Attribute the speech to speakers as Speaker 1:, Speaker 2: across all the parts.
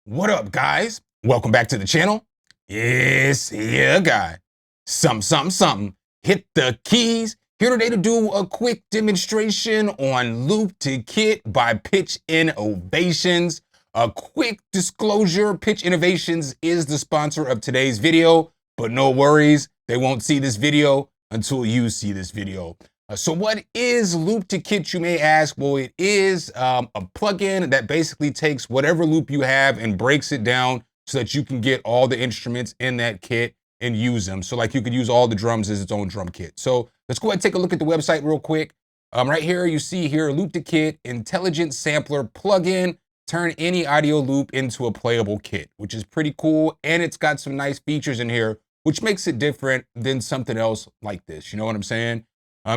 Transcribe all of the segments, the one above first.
Speaker 1: What up, guys? Welcome back to the channel. It's your guy, Something. Hit the keys. Here today to do a quick demonstration on Loop to Kit by Pitch Innovations. A quick disclosure, Pitch Innovations is the sponsor of today's video, but no worries, they won't see this video until you see this video. So what is Loop to Kit, you may ask? Well, it is a plugin that basically takes whatever loop you have and breaks it down so that you can get all the instruments in that kit and use them. So like you could use all the drums as its own drum kit. So let's go ahead and take a look at the website real quick. Right here, you see here, Loop to Kit, intelligent sampler plugin, turn any audio loop into a playable kit, which is pretty cool. And it's got some nice features in here, which makes it different than something else like this. You know what I'm saying?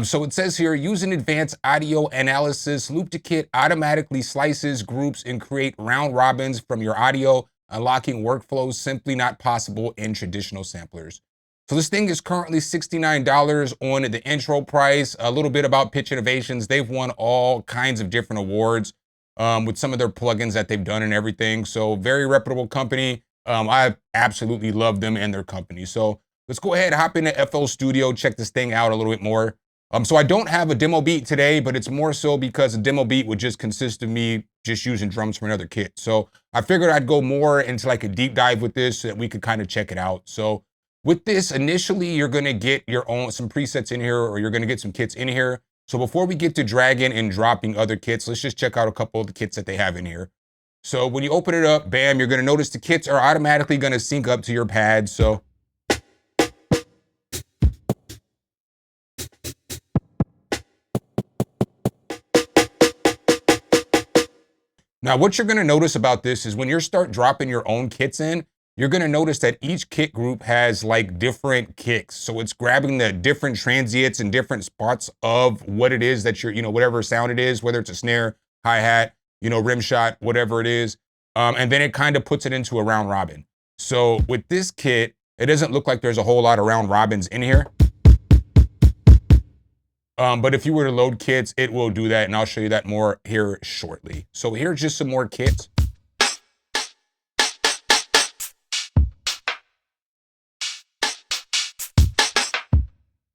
Speaker 1: So it says here, using advanced audio analysis, Loop to Kit automatically slices, groups, and create round robins from your audio, unlocking workflows simply not possible in traditional samplers. So this thing is currently $69 on the intro price. A little bit about Pitch Innovations. They've won all kinds of different awards with some of their plugins that they've done and everything. So very reputable company. I absolutely love them and their company. So let's go ahead, hop into FL Studio, check this thing out a little bit more. So I don't have a demo beat today, but it's more so because a demo beat would just consist of me just using drums from another kit. So I figured I'd go more into like a deep dive with this so that we could kind of check it out. So with this, initially, you're gonna get your own, some presets in here, or you're gonna get some kits in here. So before we get to dragging and dropping other kits, let's just check out a couple of the kits that they have in here. So when you open it up, bam, you're gonna notice the kits are automatically gonna sync up to your pad. So now, what you're gonna notice about this is when you start dropping your own kits in, you're gonna notice that each kit group has like different kicks. So it's grabbing the different transients and different spots of what it is that you're, whatever sound it is, whether it's a snare, hi-hat, rim shot, whatever it is. And then it kind of puts it into a round robin. So with this kit, it doesn't look like there's a whole lot of round robins in here. But if you were to load kits, it will do that, and I'll show you that more here shortly. So here's just some more kits.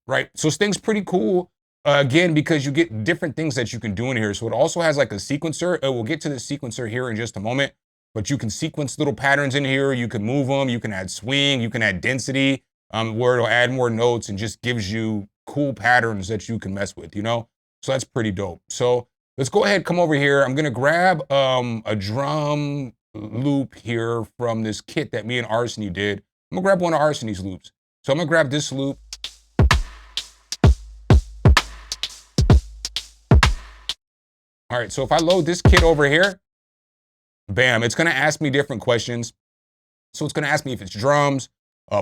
Speaker 1: Right, so this thing's pretty cool, again, because you get different things that you can do in here. So it also has like a sequencer. We'll get to the sequencer here in just a moment, but you can sequence little patterns in here. You can move them, you can add swing, you can add density, where it'll add more notes and just gives you cool patterns that you can mess with, So that's pretty dope. So let's go ahead, come over here. I'm gonna grab a drum loop here from this kit that me and Arsony did. I'm gonna grab one of Arsony's loops. So I'm gonna grab this loop. All right, so if I load this kit over here, bam, it's gonna ask me different questions. So it's gonna ask me if it's drums,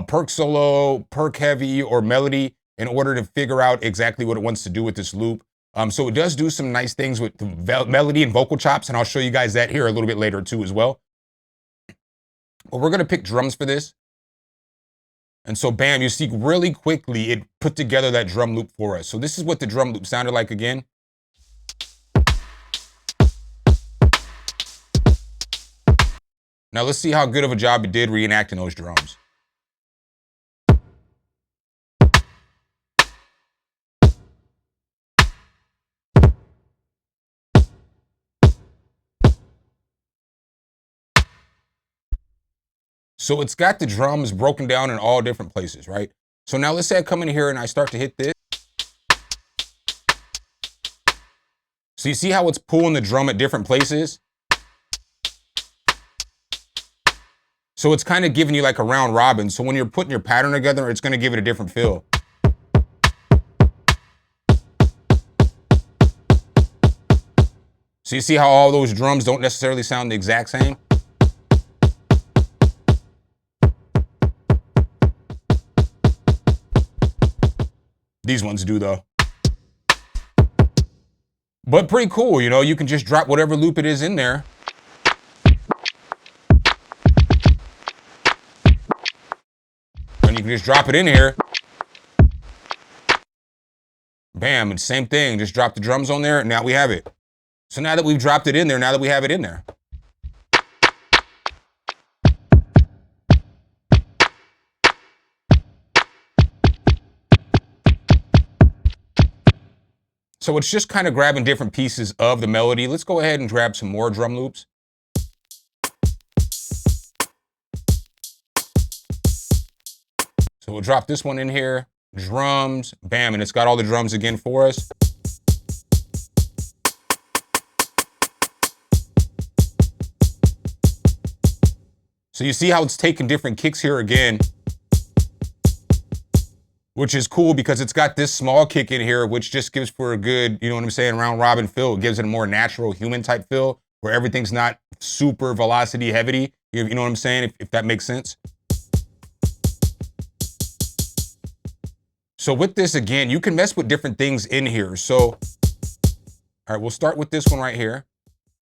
Speaker 1: perk solo, perk heavy, or melody, in order to figure out exactly what it wants to do with this loop. So it does do some nice things with the melody and vocal chops, and I'll show you guys that here a little bit later too as well. But we're gonna pick drums for this. And so bam, you see really quickly it put together that drum loop for us. So this is what the drum loop sounded like again. Now let's see how good of a job it did reenacting those drums. So it's got the drums broken down in all different places, right? So now let's say I come in here and I start to hit this. So you see how it's pulling the drum at different places? So it's kind of giving you like a round robin. So when you're putting your pattern together, it's gonna give it a different feel. So you see how all those drums don't necessarily sound the exact same? These ones do though. But pretty cool, you can just drop whatever loop it is in there. And you can just drop it in here. Bam, and same thing, just drop the drums on there, and now we have it. So now that we've dropped it in there, now that we have it in there. So it's just kind of grabbing different pieces of the melody. Let's go ahead and grab some more drum loops. So we'll drop this one in here, drums, bam, and it's got all the drums again for us. So you see how it's taking different kicks here again, which is cool because it's got this small kick in here, which just gives for a good, you know what I'm saying, round robin feel. It gives it a more natural human type feel where everything's not super velocity heavy. You know what I'm saying, if that makes sense. So with this, again, you can mess with different things in here. So, all right, we'll start with this one right here.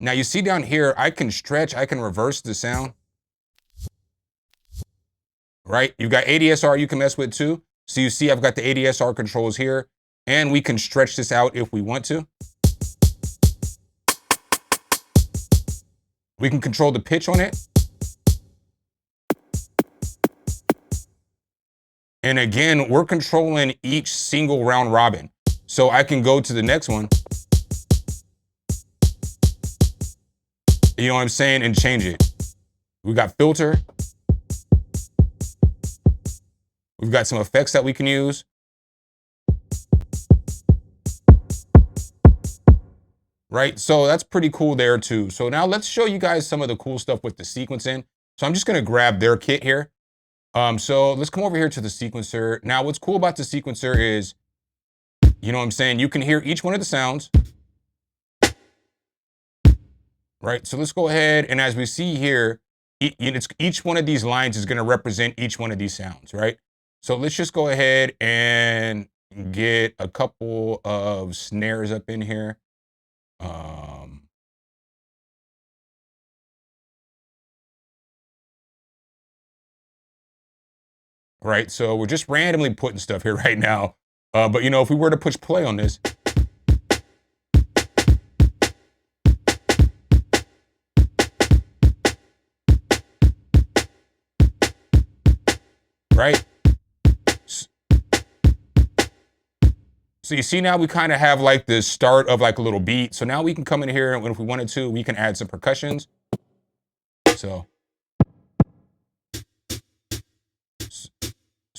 Speaker 1: Now you see down here, I can stretch, I can reverse the sound. Right, you've got ADSR you can mess with too. So you see I've got the ADSR controls here, and we can stretch this out if we want to. We can control the pitch on it. And again, we're controlling each single round robin. So I can go to the next one. You know what I'm saying? And change it. We got filter. We've got some effects that we can use. Right, so that's pretty cool there too. So now let's show you guys some of the cool stuff with the sequencing. So I'm just gonna grab their kit here. So let's come over here to the sequencer. Now what's cool about the sequencer is, you know what I'm saying, you can hear each one of the sounds. Right, so let's go ahead, and as we see here, each one of these lines is gonna represent each one of these sounds, right? So let's just go ahead and get a couple of snares up in here. Right, so we're just randomly putting stuff here right now. But you know, if we were to push play on this, right? So you see now we kind of have like the start of like a little beat. So now we can come in here, and if we wanted to, we can add some percussions. So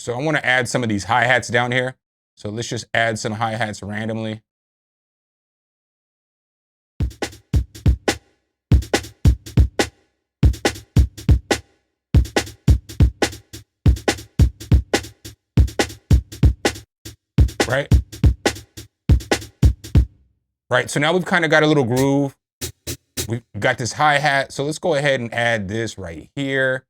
Speaker 1: I want to add some of these hi-hats down here. So let's just add some hi-hats randomly. Right? Right, so now we've kind of got a little groove. We've got this hi-hat. So let's go ahead and add this right here,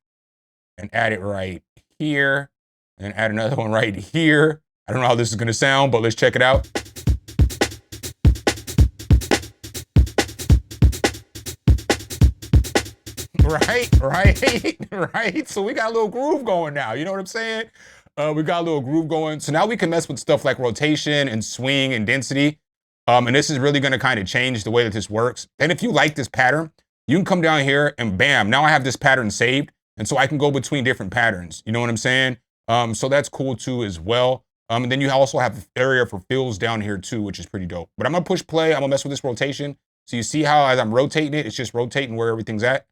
Speaker 1: and add it right here, and add another one right here. I don't know how this is gonna sound, but let's check it out. Right. So we got a little groove going now. You know what I'm saying? We got a little groove going. So now we can mess with stuff like rotation and swing and density. And this is really gonna kind of change the way that this works. And if you like this pattern, you can come down here and bam, now I have this pattern saved. And so I can go between different patterns. You know what I'm saying? So that's cool too as well. And then you also have the area for fills down here too, which is pretty dope. But I'm gonna push play, I'm gonna mess with this rotation. So you see how as I'm rotating it, it's just rotating where everything's at.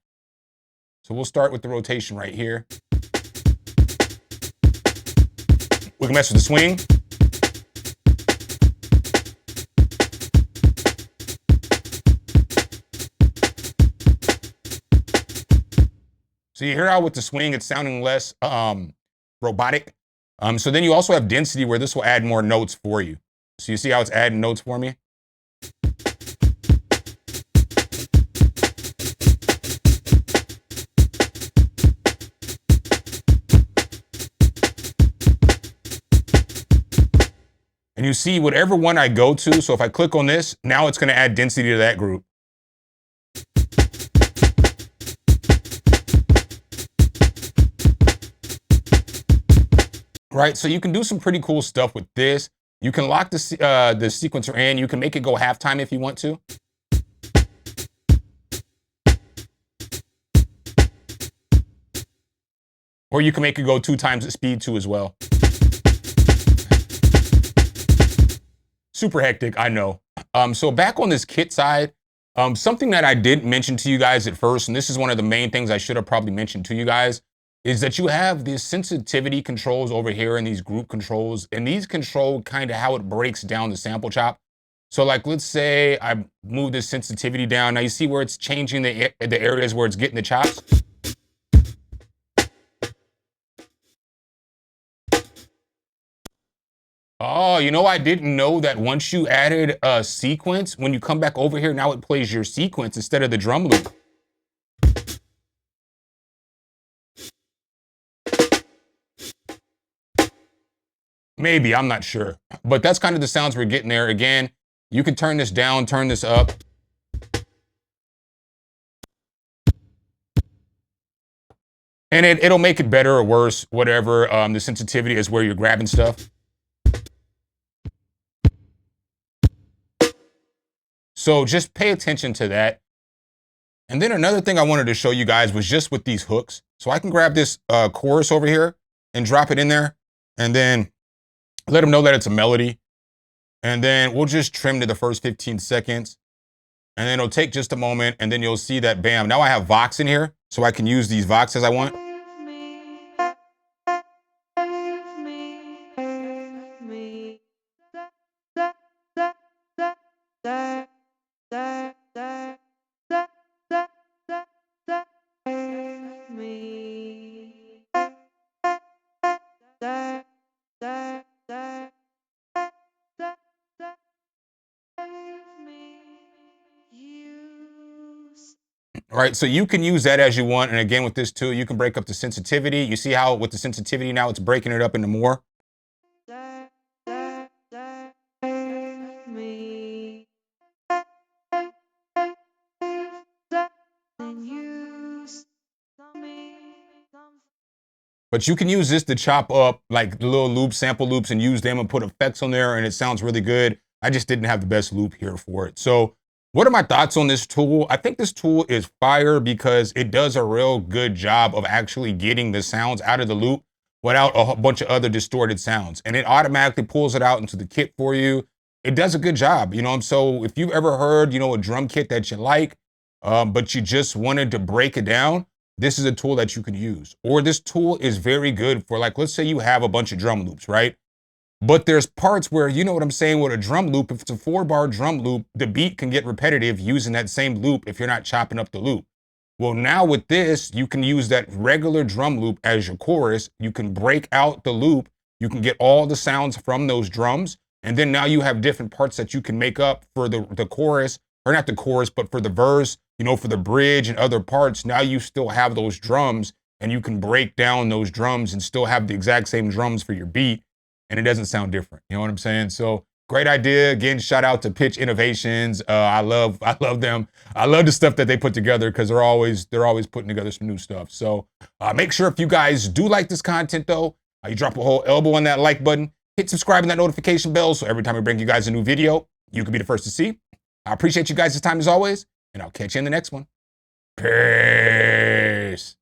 Speaker 1: So we'll start with the rotation right here. We can mess with the swing. So you hear how with the swing, it's sounding less robotic. So then you also have density where this will add more notes for you. So you see how it's adding notes for me? And you see whatever one I go to, so if I click on this, now it's gonna add density to that group. Right, so you can do some pretty cool stuff with this. You can lock the sequencer in. You can make it go halftime if you want to. Or you can make it go 2 times the speed too as well. Super hectic, I know. So back on this kit side, something that I didn't mention to you guys at first, and this is one of the main things I should have probably mentioned to you guys, is that you have these sensitivity controls over here and these group controls, and these control kind of how it breaks down the sample chop. So like, let's say I move this sensitivity down. Now you see where it's changing the areas where it's getting the chops. Oh, you know, I didn't know that once you added a sequence, when you come back over here, now it plays your sequence instead of the drum loop. Maybe, I'm not sure. But that's kind of the sounds we're getting there. Again, you can turn this down, turn this up. And it'll make it better or worse, whatever. The sensitivity is where you're grabbing stuff. So just pay attention to that. And then another thing I wanted to show you guys was just with these hooks. So I can grab this chorus over here and drop it in there and then let them know that it's a melody. And then we'll just trim to the first 15 seconds. And then it'll take just a moment and then you'll see that, bam, now I have Vox in here. So I can use these Vox as I want. All right, so you can use that as you want. And again, with this too, you can break up the sensitivity. You see how with the sensitivity now it's breaking it up into more. But you can use this to chop up like the little loops, sample loops, and use them and put effects on there, and it sounds really good. I just didn't have the best loop here for it. So what are my thoughts on this tool? I think this tool is fire because it does a real good job of actually getting the sounds out of the loop without a bunch of other distorted sounds. And it automatically pulls it out into the kit for you. It does a good job, you know. And so if you've ever heard, you know, a drum kit that you like, but you just wanted to break it down, this is a tool that you can use. Or this tool is very good for, like, let's say you have a bunch of drum loops, right? But there's parts where, you know what I'm saying, with a drum loop, if it's a 4-bar drum loop, the beat can get repetitive using that same loop if you're not chopping up the loop. Well, now with this, you can use that regular drum loop as your chorus. You can break out the loop. You can get all the sounds from those drums. And then now you have different parts that you can make up for the chorus, or not the chorus, but for the verse, you know, for the bridge and other parts. Now you still have those drums and you can break down those drums and still have the exact same drums for your beat. And it doesn't sound different. You know what I'm saying? So great idea. Again, shout out to Pitch Innovations. I love them. I love the stuff that they put together because they're always putting together some new stuff. So make sure if you guys do like this content though, you drop a whole elbow on that like button, hit subscribe and that notification bell. So every time we bring you guys a new video, you can be the first to see. I appreciate you guys' time as always, and I'll catch you in the next one. Peace.